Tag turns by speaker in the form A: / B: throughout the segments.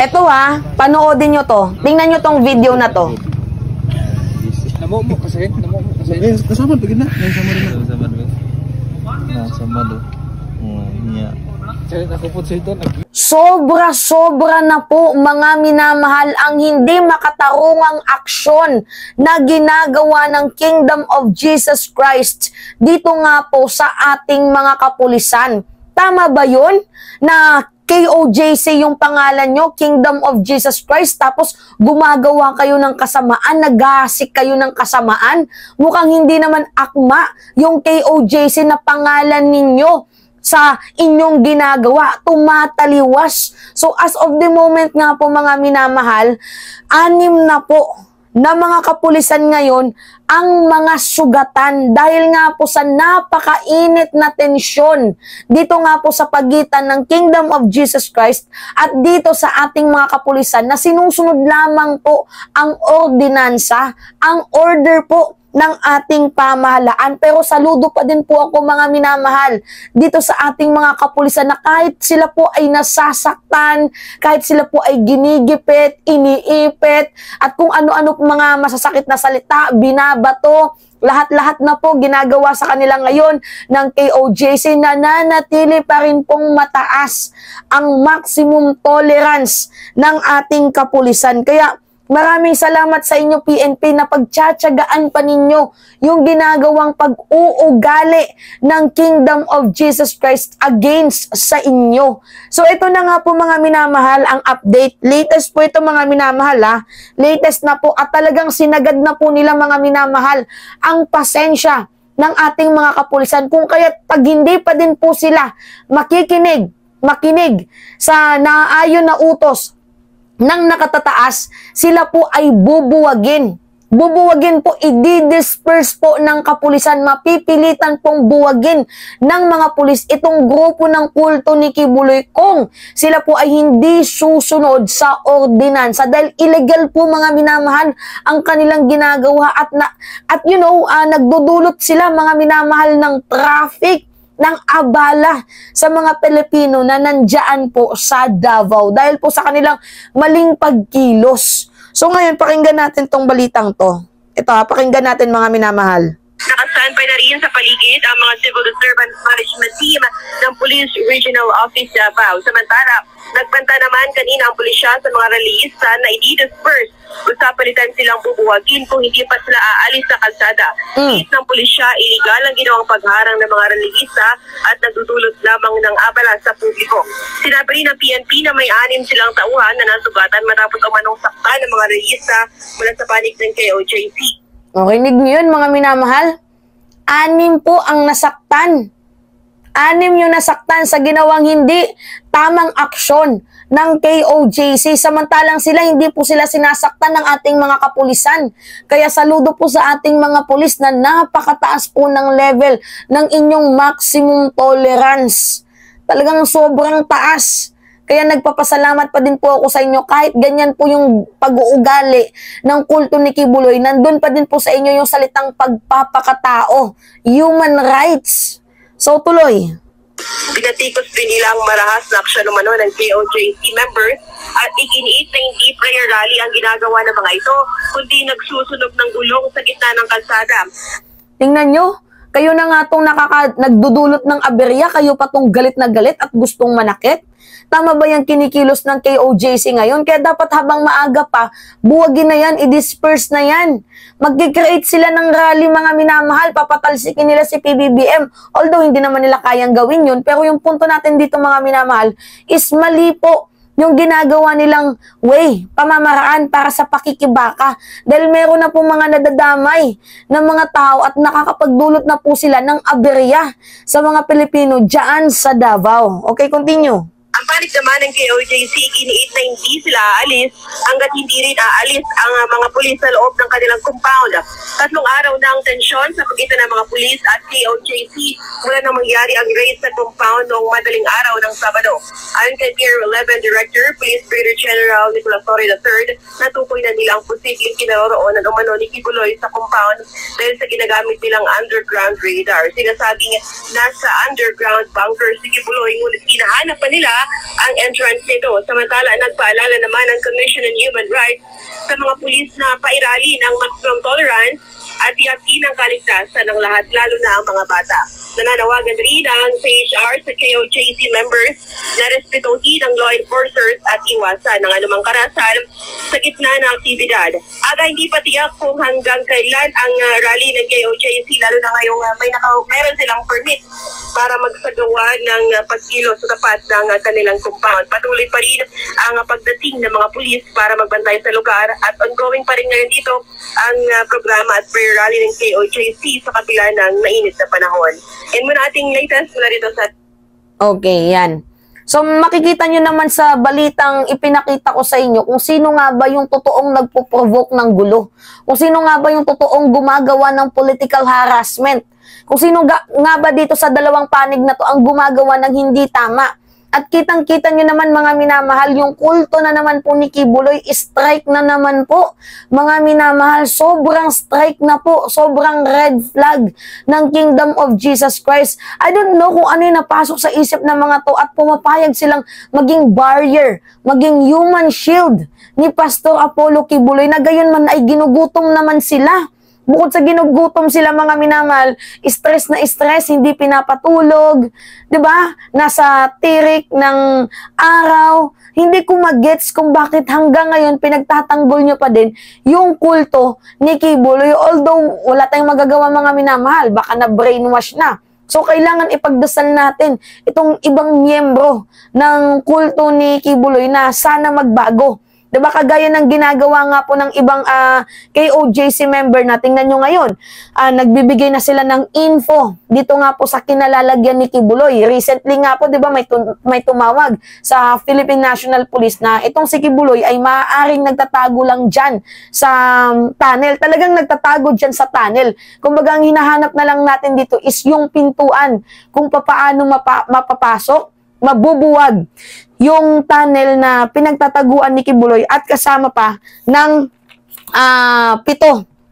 A: Eto ha, panoodin nyo to. Tingnan nyo tong video na to.
B: Namo mo kasi. Kasama pagin na. Sama do. Niya.
A: Sobra-sobra na po mga minamahal ang hindi makatarungang aksyon na ginagawa ng Kingdom of Jesus Christ dito nga po sa ating mga kapulisan. Tama ba yun? Na KOJC yung pangalan nyo, Kingdom of Jesus Christ, tapos gumagawa kayo ng kasamaan, naghahasik kayo ng kasamaan. Mukhang hindi naman akma yung KOJC na pangalan ninyo sa inyong ginagawa, tumataliwas. So as of the moment nga po mga minamahal, 6 na po na mga kapulisan ngayon ang mga sugatan dahil nga po sa napakainit na tensyon dito nga po sa pagitan ng Kingdom of Jesus Christ at dito sa ating mga kapulisan na sinusunod lamang po ang ordinansa, ang order po ng ating pamahalaan. Pero saludo pa din po ako mga minamahal dito sa ating mga kapulisan na kahit sila po ay nasasaktan, kahit sila po ay ginigipit, iniipit, at kung ano-ano mga masasakit na salita, binabato, lahat-lahat na po ginagawa sa kanila ngayon ng KOJC, nananatili pa rin pong mataas ang maximum tolerance ng ating kapulisan. Kaya maraming salamat sa inyo PNP na pagtsatsagaan pa ninyo yung ginagawang pag-uugali ng Kingdom of Jesus Christ against sa inyo. So ito na nga po mga minamahal ang update. Latest po ito mga minamahal ha. Latest na po at talagang sinagad na po nila mga minamahal ang pasensya ng ating mga kapulisan. Kung kaya pag hindi pa din po sila makinig sa naayon na utos nang nakatataas, sila po ay bubuwagin. Bubuwagin po, i-disperse po ng kapulisan, mapipilitan pong buwagin ng mga pulis itong grupo ng kulto ni Kibuloy kung sila po ay hindi susunod sa ordinansa dahil illegal po mga minamahal ang kanilang ginagawa at nagdudulot sila mga minamahal ng traffic, ng abala sa mga Pilipino na nandiyan po sa Davao dahil po sa kanilang maling pagkilos. So ngayon, pakinggan natin tong balitang to. Ito pakinggan natin mga minamahal.
C: Naka-standby na rin sa paligid ang mga Civil Disturbance Management Team ng Police Regional Office Davao. Samantala, nagbanta naman kanina ang pulisya sa mga relihista na i-disperse kung sapalitan silang bubuwagin kung hindi pa sila aalis sa kalsada. Hit ng pulisya, iligal ang ginawang pagharang ng mga relihista at nagdudulot lamang ng abala sa publiko. Sinabi rin ng PNP na may 6 silang tauhan na nasugatan matapos ang manong sakta ng mga relihista mula sa panig ng KOJC.
A: Okay, rinig niyo yun mga minamahal? 6 po ang nasaktan. 6 yung nasaktan sa ginawang hindi tamang aksyon ng KOJC. Samantalang sila, hindi po sila sinasaktan ng ating mga kapulisan. Kaya saludo po sa ating mga pulis na napakataas po ng level ng inyong maximum tolerance. Talagang sobrang taas. Kaya nagpapasalamat pa din po ako sa inyo kahit ganyan po yung pag-uugali ng kulto ni Kibuloy. Nandun pa din po sa inyo yung salitang pagpapakatao, human rights. So tuloy.
C: Pinatikos din nila ang marahas na aksyon umano ng KOJC members at iginiit na hindi prayer rally ang ginagawa ng mga ito, kundi nagsusunog ng gulong sa gitna ng kalsada.
A: Tingnan nyo, kayo na nga itong nagdudulot ng aberya, kayo pa itong galit na galit at gustong manakit. Tama ba yung kinikilos ng KOJC ngayon? Kaya dapat habang maaga pa, buwagin na yan, i-disperse na yan. Mag-create sila ng rally mga minamahal, papatalsikin nila si PBBM. Although hindi naman nila kayang gawin yun, pero yung punto natin dito mga minamahal is mali po yung ginagawa nilang way, pamamaraan para sa pakikibaka. Dahil meron na po mga nadadamay ng mga tao at nakakapagdulot na po sila ng aberya sa mga Pilipino dyan sa Davao. Okay, continue.
C: Ang panig naman ng KOJC, giniit na hindi sila aalis hanggat hindi rin aalis ang mga pulis sa loob ng kanilang compound. 3 araw na ang tensyon sa pagitan ng mga pulis at KOJC mula nang mangyari ang raid sa compound noong madaling araw ng Sabado. Ayon kay Pier 11 Director, Police Brigadier General Nicolas Torre III, natukoy na nila ang posibleng kinaroroonan umano ni Kibuloy sa compound dahil sa ginagamit nilang underground radar. Sinasabing nasa underground bunker si Kibuloy, ngunit hinahanap pa nila ang entrance nito. Samantala, nagpaalala naman ang Commission on Human Rights sa mga pulis na pairali ng maximum tolerance at tiyakin ang kaligtasan ng lahat, lalo na ang mga bata. Nananawagan rin ang CHR sa KOJC members na respetuhin ang law enforcers at iwasan ng anumang karahasan sa gitna ng aktibidad. Aga hindi pa tiyak kung hanggang kailan ang rally ng KOJC, lalo na ngayong meron silang permit para magsagawa ng pagkilo sa tapat ng kanilang compound. Patuloy pa rin ang pagdating ng mga pulis para magbantay sa lugar at ongoing pa rin ngayon dito ang programa at prayer rally ng KOJC sa kabila ng mainit na panahon. And muna ating latest mula dito sa...
A: Okay, yan. So makikita nyo naman sa balitang ipinakita ko sa inyo kung sino nga ba yung totoong nagpo-provoke ng gulo. Kung sino nga ba yung totoong gumagawa ng political harassment. Kung sino nga ba dito sa dalawang panig na to ang gumagawa ng hindi tama. At kitang-kita nyo naman mga minamahal, yung kulto na naman po ni Kibuloy, strike na naman po. Mga minamahal, sobrang strike na po, sobrang red flag ng Kingdom of Jesus Christ. I don't know kung ano yung napasok sa isip ng mga to at pumapayag silang maging barrier, maging human shield ni Pastor Apollo Kibuloy na gayon man ay ginugutom naman sila. Bukod sa ginugutom sila mga minamahal, stress na stress, hindi pinapatulog, 'di ba? Nasa tirik ng araw. Hindi ko magets kung bakit hanggang ngayon pinagtatanggol nyo pa din yung kulto ni Kibuloy. Although wala tayong magagawa mga minamahal, baka na brainwash na. So kailangan ipagdasal natin itong ibang miyembro ng kulto ni Kibuloy na sana magbago. Diba kagaya ng ginagawa nga po ng ibang KOJC member na, tingnan nyo ngayon, nagbibigay na sila ng info dito nga po sa kinalalagyan ni Kibuloy. Recently nga po, diba may tumawag sa Philippine National Police na itong si Kibuloy ay maaaring nagtatago lang dyan sa tunnel. Talagang nagtatago dyan sa tunnel. Kumbaga ang hinahanap na lang natin dito is yung pintuan kung paano mapapasok, mabubuwag yung tunnel na pinagtataguan ni Kibuloy at kasama pa ng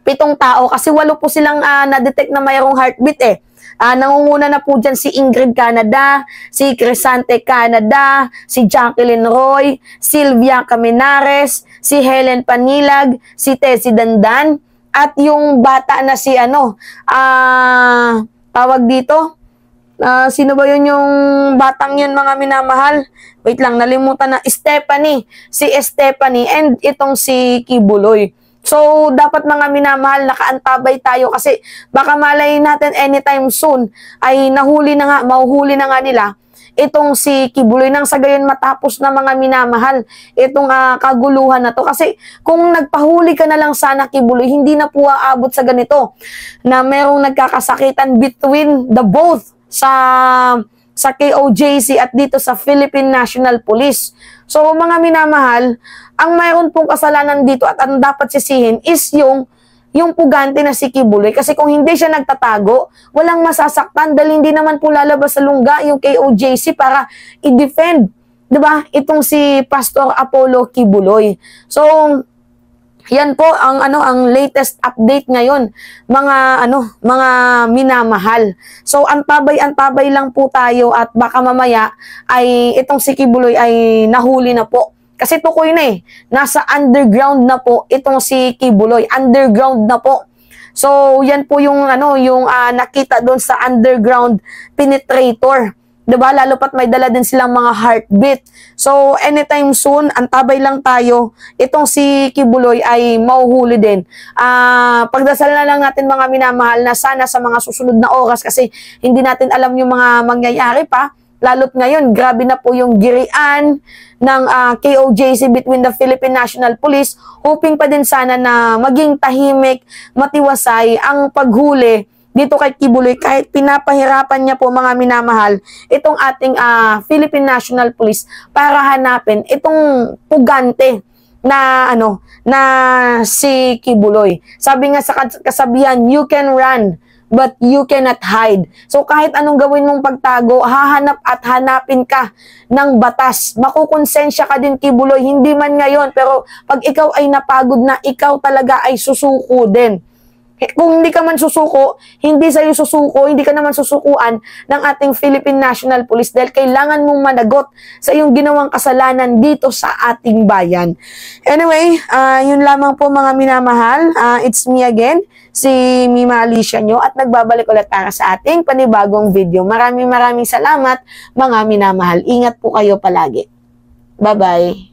A: pitong tao kasi 8 po silang na-detect na mayroong heartbeat eh. Nangunguna na po dyan si Ingrid Canada, si Crisante Canada, si Jacqueline Roy, Sylvia Caminares, si Helen Panilag, si Tessie Dandan, at yung bata na si tawag dito, sino ba yun yung batang yun mga minamahal? Wait lang, nalimutan na. Stephanie. Si Stephanie and itong si Kibuloy. So, dapat mga minamahal, nakaantabay tayo kasi baka malay natin anytime soon ay mahuhuli na nga nila itong si Kibuloy nang sa gayon matapos na mga minamahal itong kaguluhan na to. Kasi kung nagpahuli ka na lang sana Kibuloy, hindi na po aabot sa ganito na merong nagkakasakitan between the both sa KOJC at dito sa Philippine National Police. So mga minamahal, ang mayroon pong kasalanan dito at ang dapat sisihin is yung pugante na si Kibuloy. Kasi kung hindi siya nagtatago, walang masasaktan dahil hindi naman po lalabas sa lungga yung KOJC para i-defend, 'di ba? Itong si Pastor Apollo Kibuloy. So yan po ang latest update ngayon mga minamahal. So antabay lang po tayo at baka mamaya ay itong si Kibuloy ay nahuli na po. Kasi tukoy na eh, nasa underground na po itong si Kibuloy, underground na po. So yan po yung nakita doon sa underground penetrator. Diba? Lalo pat may dala din silang mga heartbeat. So, anytime soon, antabay lang tayo. Itong si Kibuloy ay mauhuli din. Pagdasal na lang natin mga minamahal na sana sa mga susunod na oras kasi hindi natin alam yung mga mangyayari pa. Lalo't ngayon, grabe na po yung girian ng KOJC between the Philippine National Police. Hoping pa din sana na maging tahimik, matiwasay ang paghuli dito kay Kibuloy kahit pinapahirapan niya po mga minamahal itong ating Philippine National Police para hanapin itong pugante na si Kibuloy. Sabi nga sa kasabihan, you can run but you cannot hide. So kahit anong gawin mong pagtago, hahanap at hanapin ka ng batas. Makukonsensya ka din Kibuloy, hindi man ngayon pero pag ikaw ay napagod na, ikaw talaga ay susuko din. Kung hindi ka man susuko, hindi sa'yo susuko, hindi ka naman susukuan ng ating Philippine National Police dahil kailangan mong managot sa iyong ginawang kasalanan dito sa ating bayan. Anyway, yun lamang po mga minamahal. It's me again, si Mima Alicia nyo, at nagbabalik ulit para sa ating panibagong video. Maraming salamat mga minamahal. Ingat po kayo palagi. Bye-bye.